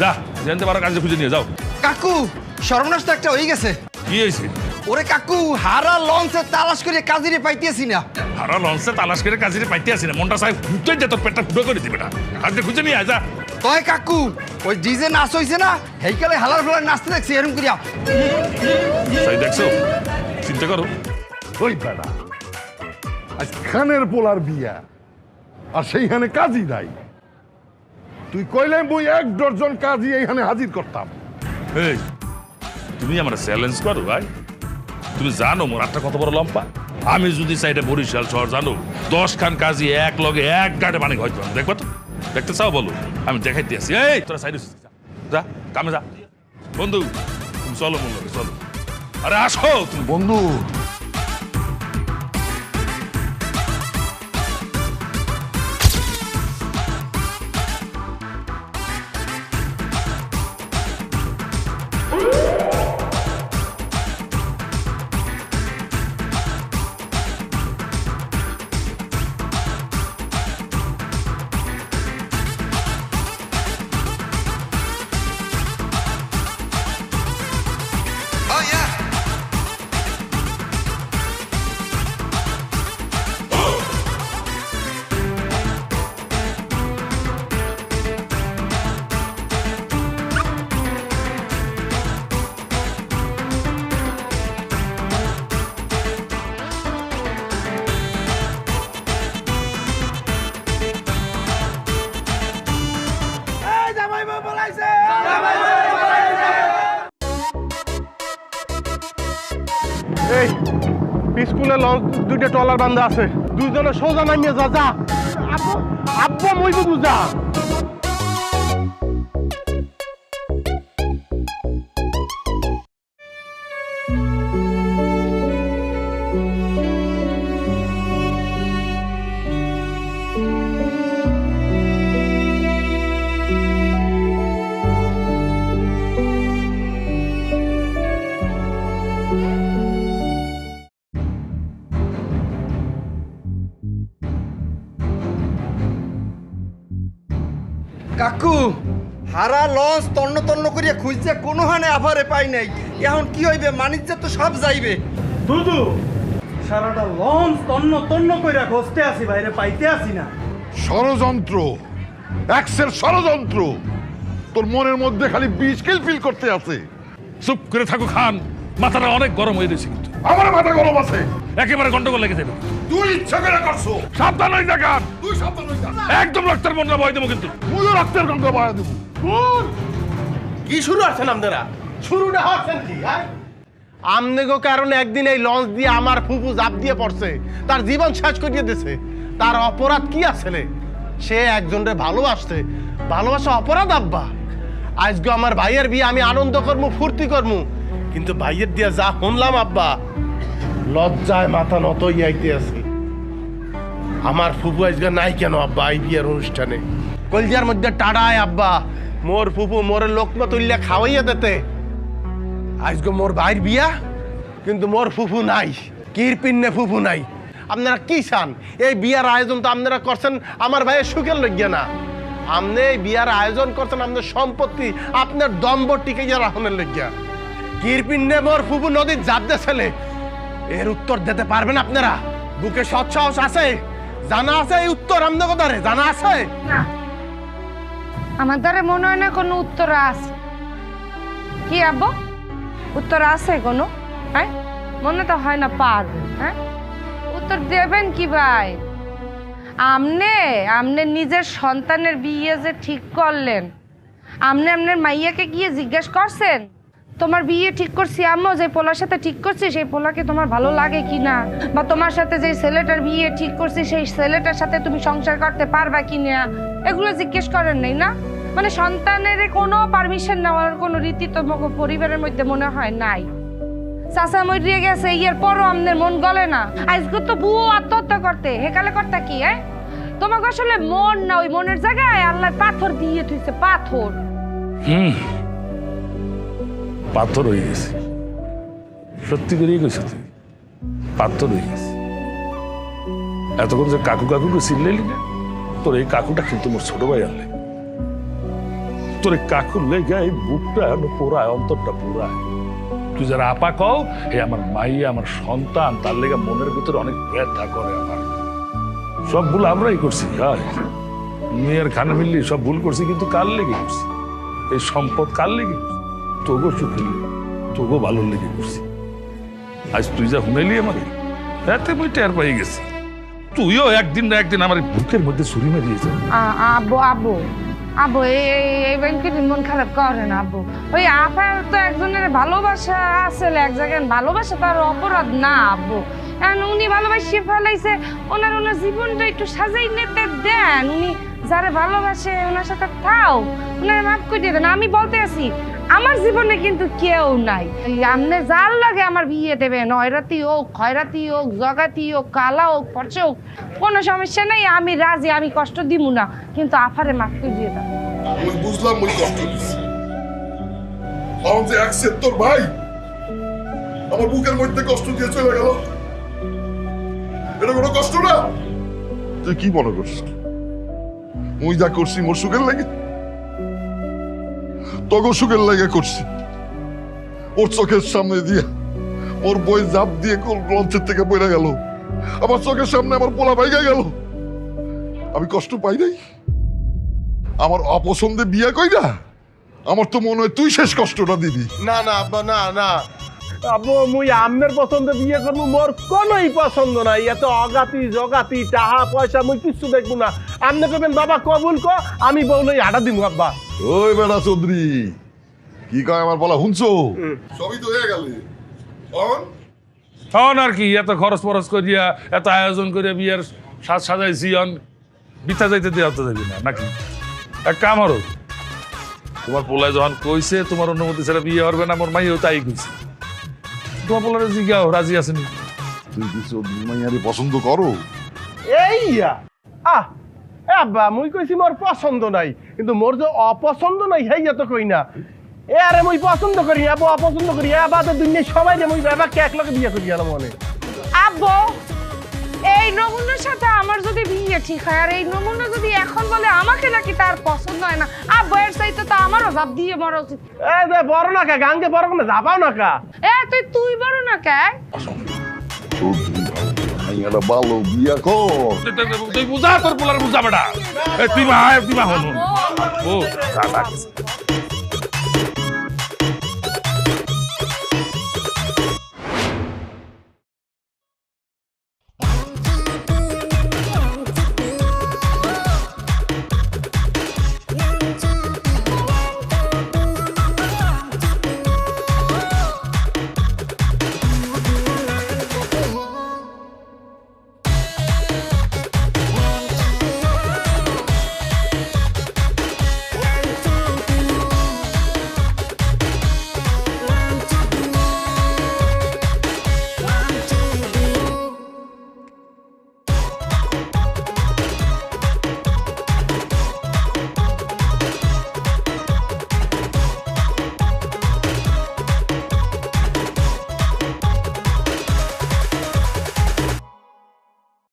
যা জানতে পারো কাজে খুঁজে নিয়ে যাও। কাকু সর্বনাশ তো একটা হয়ে গেছে। কি হয়েছে? ওরে কাকু হারা লঞ্চে তালাশ করে কাজিরে পাইতেছি না। হারা লঞ্চে তালাশ করে কাজে পাইতে আসি না, মনটা সাহেব ঘুরতে তোর পেটটা ফুটো করে দিবে না, কাজে খুঁজে নিয়ে যা। তয় কাকু ওই ডিজে নাচ হইছে না, হেইকালে হালার ফেলার নাচতে দেখছি এরকম করিয়া। তাই দেখছো, চিন্তা করো। ওই বেড়া আজ খানের পোলার বিয়া আর সেইখানে কাজী নাই। তুই কইলে বই 1 ডজন কাজী এইখানে হাজির করতাম। এই তুমি আমার চ্যালেঞ্জ করো ভাই? তুমি জানো মোর একটা কত বড় লম্পা? আমি যদি সাইডে বরিশাল শহর জানো 10 খান কাজী এক লগে এক গাড়ি মানে হয়তো দেখবো তো, দেখতে চাও বলো? আমি দেখাইতে আসি। এই তোরা সাইডে যা, কামে যা। বন্ধু তুমি চলো, বললো চলো। আরে আসো তুমি। বন্ধু এই স্কুলে লঞ্চ 2টা ট্রলার বান্ধা আছে, 2 জনে সোজা নামিয়ে যা। যা আব্বু, আব্বু মইব বুঝা। কাকু হারা লঞ্চ তন্ন তন্ন করিয়া খুঁজছে কোনো হানে আভারে পাই নাই। এখন কি হইবে? বাণিজ্য তো সব যাইবে। দুদু সারাটা লঞ্চ তন্ন তন্ন কইরা খুঁজতে আসি, বাইরে পাইতে আসি না। ষড়যন্ত্র, এক্সের ষড়যন্ত্র। তোর মনের মধ্যে খালি বিষ কিলফিল করতে আছে। চুপ করে থাকো খান, মাথাটা অনেক গরম হয়ে গেছে কিন্তু। আমার মাথা গরম আছে। একেবারে গন্ডগোল লেগে যাবে। তুই ইচ্ছা করে করছো। সাবধান হয়ে যা খান, তুই সাবধান হই যা। একদম রক্তের বন্যা বয় দেবো কিন্তু। তুইও রক্তের গন্ধ বাড়া দেবো। কি শুরু আছেন আপনারা? শুরুটা হচ্ছেন কি? আমনেগো কারণে একদিন এই লঞ্চ দিয়ে আমার ফুফু জাপ দিয়ে পড়ছে, তার জীবন শেষ করিয়ে দিছে। তার অপরাধ কি আছে? সে একজনরে ভালোবাসছে, ভালোবাসা অপরাধ আব্বা? আজকে আমার ভাইয়ের বিয়ে, আমি আনন্দ করবো, ফুর্তি করবো, কিন্তু ভাইয়ের দিয়ে যা শুনলাম আব্বা, লজ্জায় মাথা নত আইতে আছে। আমার ফুফু আজকে নাই কেন আব্বা এই বিয়ের অনুষ্ঠানে? কলজার মধ্যে টাড়ায় আব্বা, মোর ফুফু মোর লোকমা তুললে খাওয়াইয়া দিতে। আজকে মোর ভাইয়ের বিয়া, কিন্তু মোর ফুফু নাই, কিরপিন্নে ফুফু নাই। আপনারা কি চান? এই বিয়ার আয়োজন তো আপনারা করছেন আমার ভাইয়ের সুখের লজ্ঞা না। আপনি এই বিয়ার আয়োজন করছেন আপনার সম্পত্তি, আপনার দম্ব টিকে রাখনের লজ্ঞা। কিরপিন্নে মোর ফুফু নদীর জাপ ছেলে, এর উত্তর দিতে পারবেন আপনারা? বুকে সৎ সাহস আছে? জানা আছে এই উত্তর? আপনার কথা জানা আছে? আমার দ্বারা মনে হয় না কোনো উত্তর আছে। কি আব্বু, উত্তর আছে কোনো? হ্যাঁ, মনে তো হয় না পারবেন। হ্যাঁ, উত্তর দেবেন কি ভাই? আমনে নিজের সন্তানের বিয়ে যে ঠিক করলেন, আমনের মাইয়াকে গিয়ে জিজ্ঞেস করছেন তোমার বিয়ে ঠিক করছি আম্মু, যে পোলার সাথে ঠিক করছি সেই পোলাকে তোমার ভালো লাগে কিনা, বা তোমার সাথে যে ছেলেটার বিয়ে ঠিক করছি সেই ছেলেটার সাথে তুমি সংসার করতে পারবা কিনা, এগুলো জিজ্ঞেস করেন নাই না? মানে সন্তানের কোনো পারমিশন নেওয়ার কোনো রীতি তোমাকে পরিবারের মধ্যে মনে হয় নাই। চাচা মরিয়ে গেছে, এর পরও আমাদের মন গলে না। আজকে তো বুয়ো আত্মহত্যা করতে, হেকালে করতে কি? তোমাকে আসলে মন না, ওই মনের জায়গায় আল্লাহ পাথর দিয়ে থুইছে, পাথর। পাথর হয়ে গেছে, সত্যি করেই গেছে, তুই পাথর হয়ে গেছে। এতক্ষণ যে কাকু কাকুকে চিনলেলি না, তোর এই কাকুটা কিন্তু মোর ছোট ভাই আনলে। তোর কাকুর লেগে এই বুকটা এখন পোড়ায়, অন্তরটা পোড়ায়। তুই যারা আপা কও, হে আমার মাইয়া, আমার সন্তান, তার লেগে মনের ভিতরে অনেক ব্যথা করে আমার। সব ভুল আমরাই করছি, মেয়ের খানে মিললি সব ভুল করছি, কিন্তু কার লেগে করছি? এই সম্পদ কার লেগে করছি? তোগো সুখের লেগে, তোগো ভালোর লেগে করছি। আজ তুই যা হুনাইলি আমাকে, এতে মুই টের পাই গেছি। তুইও একদিন না একদিন আমার বুকের মধ্যে ছুরি মারিয়েছে। আব্বু আব্বু আব্বু এই ব্যাংকের মন খারাপ করে না আব্বু। ওই আপার তো একজনের ভালোবাসা আসলে এক জায়গায়, ভালোবাসা তার অপরাধ না আব্বু। এখন উনি ভালোবাসে ফেলাইছে, ওনার জীবনটা একটু সাজাই নিতে দেন। উনি যারা ভালোবাসে ওনার সাথে থাও, ওনার মাফ করে দিয়ে দেন। আমি বলতে আছি আমার জীবনে কিন্তু কেউ নাই। আপনি যার লাগে আমার বিয়ে দেবেন, নয়রাতি হোক, খয়রাতি হোক, জগাতি হোক, কালা হোক, পরচে হোক, কোনো সমস্যা নেই, আমি রাজি, আমি কষ্ট দিব না, কিন্তু আফারে মাফ করে দিয়ে দেন। আমি বুঝলাম ওই কষ্ট দিচ্ছি, কারণ যে এক সেট তোর ভাই আমার বুকের মধ্যে কষ্ট দিয়ে চলে গেল, এটা কোনো কষ্ট না? তুই কি মনে করছিস মুই যা করছি মোর সুখের লাগে? তগো সুখের লাগে করছি। ওর চোখের সামনে দিয়ে ওর বই জাপ দিয়ে লঞ্চের থেকে পড়ে গেল, আমার চোখের সামনে আমার পোলা বাইগা গেল, আমি কষ্ট পাই নাই? আমার অপছন্দে বিয়ে কইরা আমার তো মনে হয় তুই শেষ কষ্টটা দিবি। না না আব্বা, না না আব্বু, মুই আমনের পছন্দ বিয়ে করবো, মোর কোনোই পছন্দ নাই। এত অগাতি জগাতি টাকা পয়সা মুই কিচ্ছু দেখবো না। আমনে কবেন বাবা কবুল ক, আমি বউলই আডা দিব আব্বা। ওই বেটা চৌধুরী, কি কয় আমার বলা শুনছো? সবই তো হয়ে গেল, এখন আর কি এত খরচ ফরচ করিয়া, এত আয়োজন করিয়া বিয়ার সাজ সাজাইছি, বিতা যাইতে দেওয়া তো যাবি না নাকি? এক কাম হরো, তোমার পোলায় যখন কইছে তোমার অনুমতি ছাড়া বিয়ে হবে না, মোর মাইও তাই কইছে। তোমার পোলারে জিজ্ঞাও রাজি আসেনি? তুই কি চৌধুরী মাইয়ারে পছন্দ করো? এইয়া আহ এ আব্বা, মুই কইছি মোর পছন্দ নাই, কিন্তু মোর যে অপছন্দ নাই হেইয়া তো কই না। এ আরে মুই পছন্দ করি, আব্বু অপছন্দ করি, এ বাদে দুনিয়া সবাই রে মুই বাবাকে এক লগে বিয়ে করি গেলাম মনে। আব্বু এই নমুনার সাথে আমার যদি বিয়ে ঠিক হয়, আর এই নমুনা যদি এখন বলে আমাকে নাকি তার পছন্দ হয় না, আব্বু এর চাইতে তো আমারও জাপ দিয়ে মরা উচিত। এ যে বড় না কা গাঙ্গে বড় কোনে যাবাও না কা? তুই বড় না কে? চৌধুরী মাইয়ারা ভালো বিয়া কর। তুই বুঝা, তোর পোলার বুঝা বেটা। তুই মা হন ও